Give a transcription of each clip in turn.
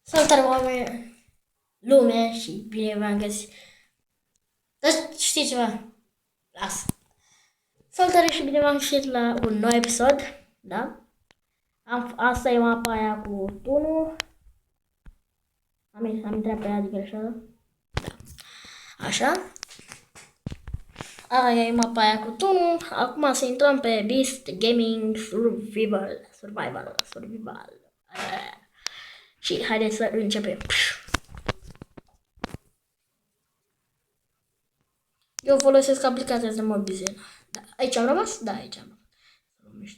Salutare oameni, lume și bine v-am găsit. Dar știi ceva? Lasă. Salutare și bine v-am găsit la un nou episod, da? Asta e mapa aia cu tunul. Am intrat pe ea de greșeală. Da. Așa. Aia e mapa aia cu tunul. Acum să intrăm pe Beast Gaming Survival. Și haideți să începem. Eu folosesc aplicația de Mobizen. Da, aici am rămas? Da, aici am rămas.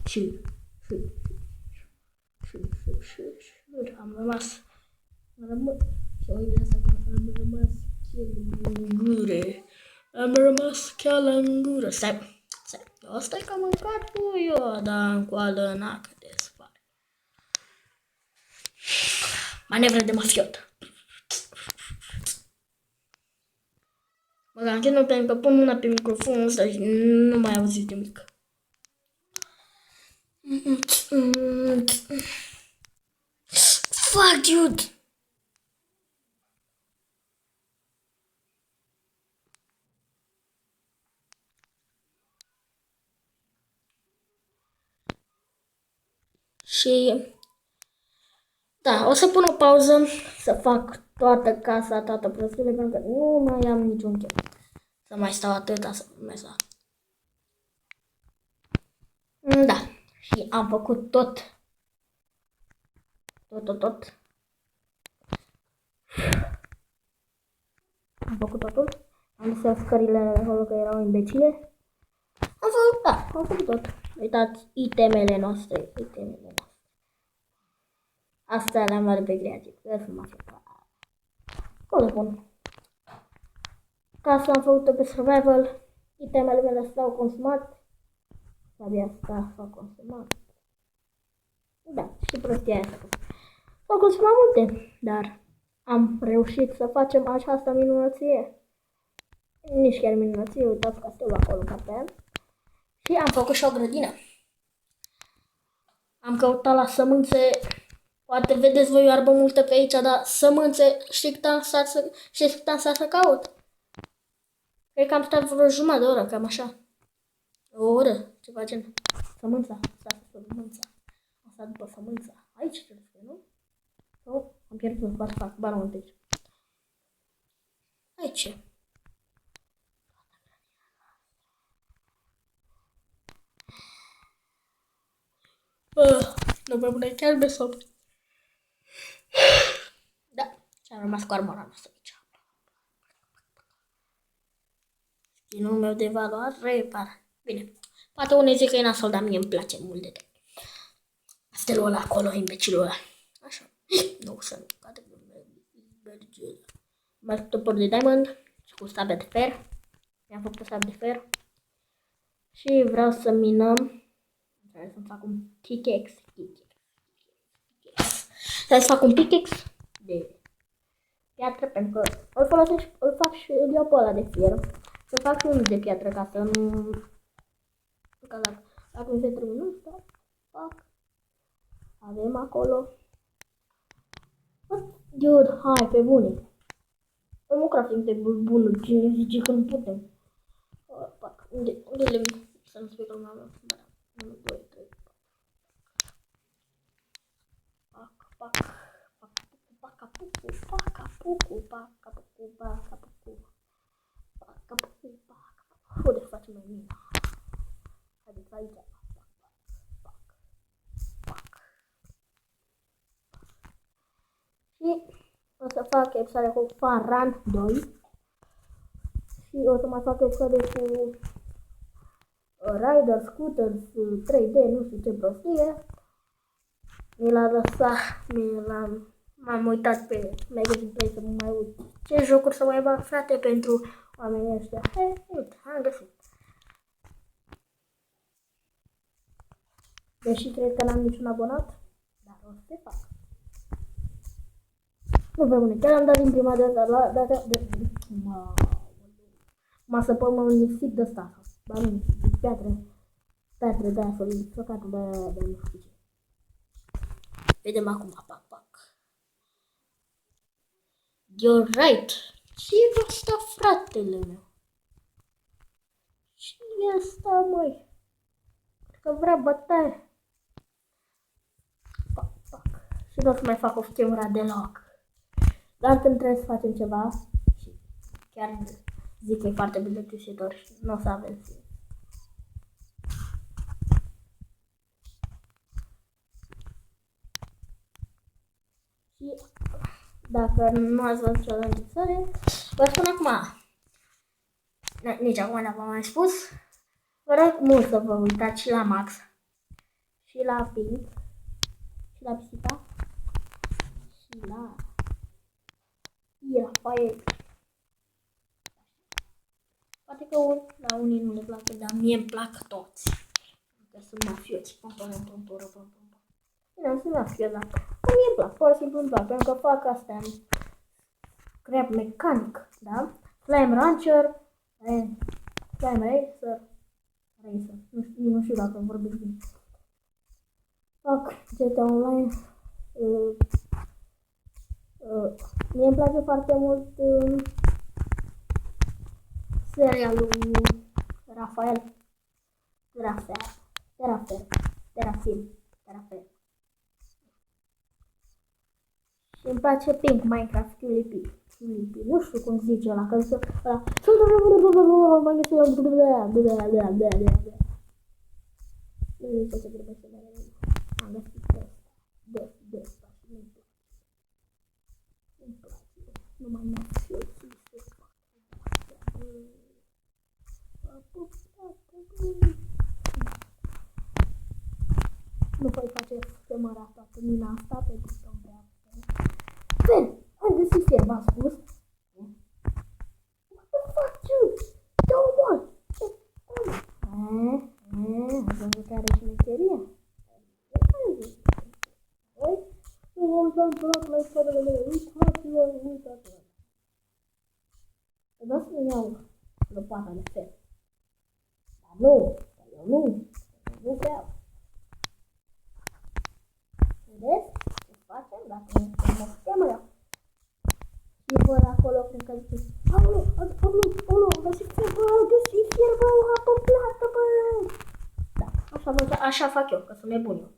Și am rămas. Am rămas chiar în gură. Stai. Asta e că am mâncat puiul, dar în coală n-a cât de spare. Manevră de mafiot. Mă gândesc pentru că pun mâna pe microfonul ăsta și nu mai auziți nimic. Fuck, dude! Și da, o să pun o pauză să fac toată casa, toată prostile, pentru că nu mai am niciun chef să mai stau atâta să filmez. Da, și am făcut tot. Am făcut totul. Am lăsat scările acolo că erau imbecile. Am făcut tot. Uitați itemele noastre. Astea le-am luat de pe creativ. Acolo pun. Casa am făcut-o pe survival. Itemele mele stau consumat. Abia asta s-au consumat. Da, și prostia aia s-au consumat multe, dar am reușit să facem această minunăție. Nici chiar minunăție, uitați castelul acolo ca pe el. Și am făcut și o grădină. Am căutat la sămânțe. Poate vedeți voi iarbă multă pe aici, dar sămânțe, știi cât am stat să caut? Cred că am stat vreo jumătate de oră, cam așa. O oră, ceva gen. Sămânța. Am stat după sămânța. Aici trebuie să fie, nu? Sau am pierdut, fac banul întâi. Aici. Nu mai bune, chiar de somn. Da, și am rămas cu armura noastră aici. Skinul meu de valoare, bine. Poate unii zic că e nasol, dar mie îmi place mult de tot. Stelul ăla acolo, imbecilul ăla. Așa. Nu să nu cade. Mai topor de diamond și cu sabia de fer. Mi-am făcut o sabie de fer. Și vreau să minăm. Trebuie să fac un pickaxe. Trebuie să fac un pickaxe de piatră, pentru că îl folosesc, îl fac și îl iau pe ăla de fier. Să fac și unul de piatră ca să nu... Că dacă nu se termină, fac. Avem acolo. Dude, hai, pe bune. Nu crafting table bunul, cine zice că nu putem. Pac, unde le... Să nu spui că nu am. 1, 2, 3. Pac. Unde facem noi mina? Haideți aici. Și o să fac episoade cu Faran 2. Și o să mai fac episoade cu Rider, Scooters, 3D, nu știu ce prostie. M-am uitat pe Magazine Play să mă mai uit ce jocuri să mai bag, frate, pentru oamenii ăștia. Uite, am găsit. Deși cred că n-am niciun abonat, dar o să te fac. Nu pe bune, chiar am dat din prima dată la data de... M-a săpat un nisip de ăsta. Ba nu, piatră de aia solidificată de nu știu ce. Vedem acum, pac, pac. You're right. Ce-i asta, fratele meu? Ce-i asta, măi? Că vrea bătaie. Pac, pac. Și nu o să mai fac o chemura deloc. Dar când trebuie să facem ceva, și chiar zic că e foarte plictisitor și nu o să avem zi. Și dacă nu ați văzut o înregistrare, vă spun acum. Nici acum n-am mai spus. Vă rog mult să vă uitați și la Max, și la Pink, și la Pisica, și la Rafael. Poate că la unii nu le place, dar mie îmi plac toți. Că sunt mafioți. Bine, sunt mafioți, dar mie îmi plac, pur și simplu îmi plac, pentru că fac astea. Crab mecanic, da? Flame Rancher, Flame Racer. Nu știu dacă vorbesc bine. Fac GTA Online. Mie îmi place foarte mult serialul Terafilm. Și îmi place Pink, Minecraft, Culipi. Nu știu cum zice ăla, că zice ăla. Nu știu ce vorbește mereu. Am găsit ăsta și nu-mi place. Nu mai merg eu. Nu voi face semăra toată mina asta pentru că îmi vrea. Fel, am găsit fier, v-am spus. What the fuck, dude? Dă-o, mă! Ați văzut care e șmecheria? Nu vom să întâlnesc la istoriile mele. Uitați-vă. Că dați să-mi iau lopata de fel. Dar nu, eu nu vreau. Vedeți ce facem dacă nu mă schemă eu? Și văd acolo, cred că zice, aolo, găsit fier, apă plată, bă! Da, așa fac eu, că sunt nebun eu.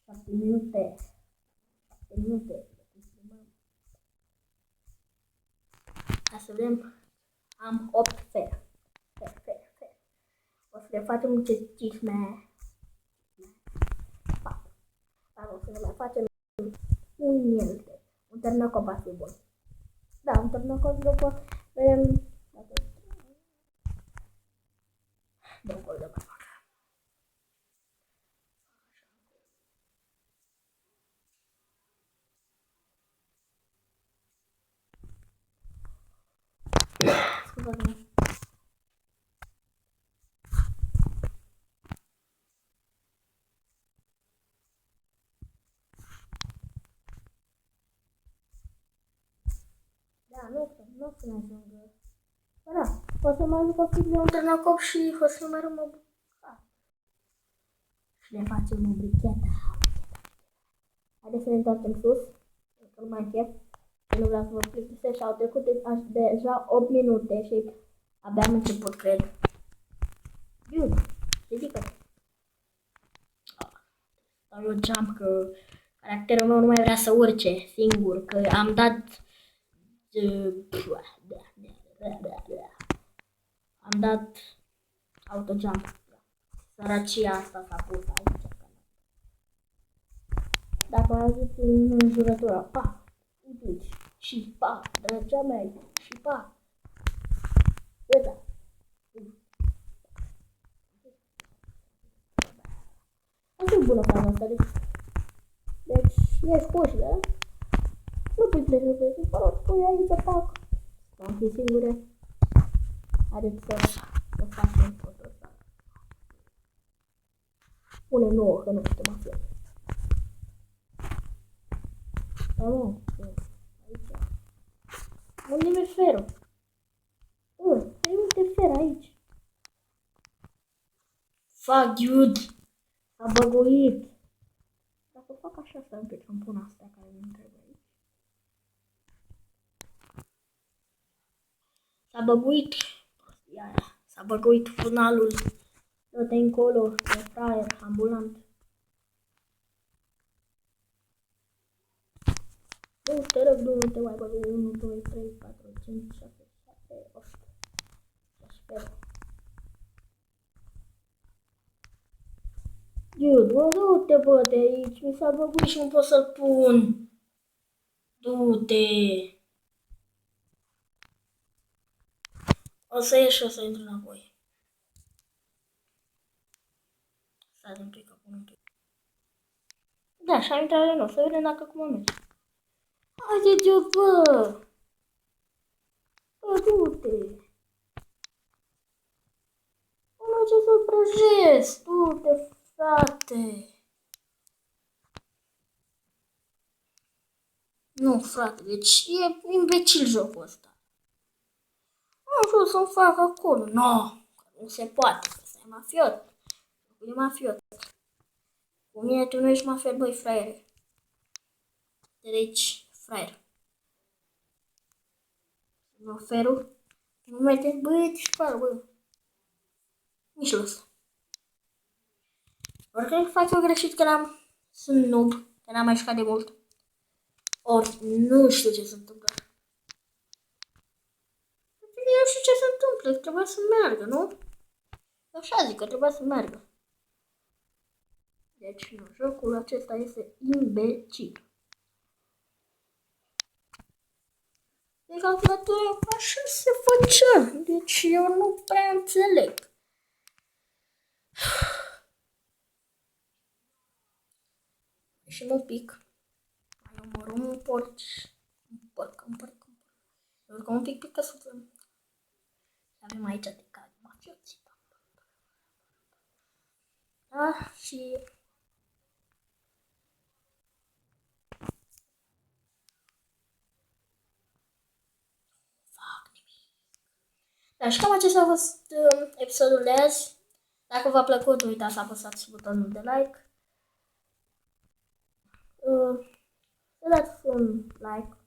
7 minute. Ca să vedem, am 8 fer. O să le facem un cifme. O să le mai facem un mielte. Un ternăcop ar fi bun. Da, un ternăcop după vedem dacă de acolo de mai fac. Scuzați-mă. Da, nu o să mai ajungă. Da, o să mai ajung o fix de un ternăcop și o să mai rămân bucat. Și le facem o brichetă. Haideți să ne întoarcem sus, că nu mai chef. Nu vreau să vă plictisesc și au trecut deja 8 minute și abia am început, cred. Dude, ridică-te. Stau eu jump că caracterul meu nu mai vrea să urce singur, că am dat... Am dat auto-jump. Sărăcia asta s-a pus aici. Dacă am auzit în înjurătură, pa, uite, și pa, dragea mea, și pa. Uita. Asta e bună faza asta, deci ieși cu ușile, nu pui pleci, mă rog, pui aici, pac. Am fi singure. Haideți să facem foto asta. Pune 9, că nu știu mafia. Da, nu, aici. Unde mi-e ferul? Ai multe fer aici. Fuck, dude! S-a băguit. fac așa, să un pic, îmi pun astea care nu trebuie aici. S-a băguit prostia aia. S-a băguit funalul. Dă-te încolo, de fraier, ambulant. Du-te, rog, du-te, mai băgă 1, 2, 3, 4, 5, 6, 7, 8. Să sper. Dude, bă, du-te, bă, de aici. Mi s-a băguit și nu pot să-l pun. Du-te. O să ieși și o să intru înapoi. Stai un pic, acum un pic. Da, și am intrat din nou. Să vedem dacă cum merge. Haide, bă! Bă, du-te! Nu merge să-l prăjesc! Du-te, frate! Nu, frate, deci e imbecil jocul ăsta. Nu știu să-mi fac acolo. Nu se poate, că ăsta e mafiot. E mafiot. Cu mine tu nu ești mafiot, băi, fraiere. Deci, fraier. Oferul. Nu merge, băi, ce fac, bă. Nici lăsă. Oricum fac eu greșit că sunt noob, că n-am mai jucat de mult. Ori nu știu ce se întâmplă. Eu știu ce se întâmplă, trebuie să meargă, nu? Așa zic că trebuie să meargă. Deci, nu, jocul acesta este imbecil. De calculatorul așa se făcea. Deci eu nu prea înțeleg. Și un pic. Mai omorâm un porci. Un porc. Urcăm un pic pe căsuță. Avem aici de care mafioții. Da, și... Da, și cam acesta a fost episodul de azi. Dacă v-a plăcut, nu uitați să apăsați butonul de like. Să dați un like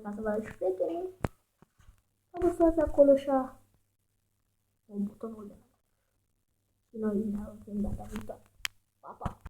ca să vă arăt și prietenii. Apăsați acolo așa butonul de like. Și noi ne auzim data viitoare. Pa, pa!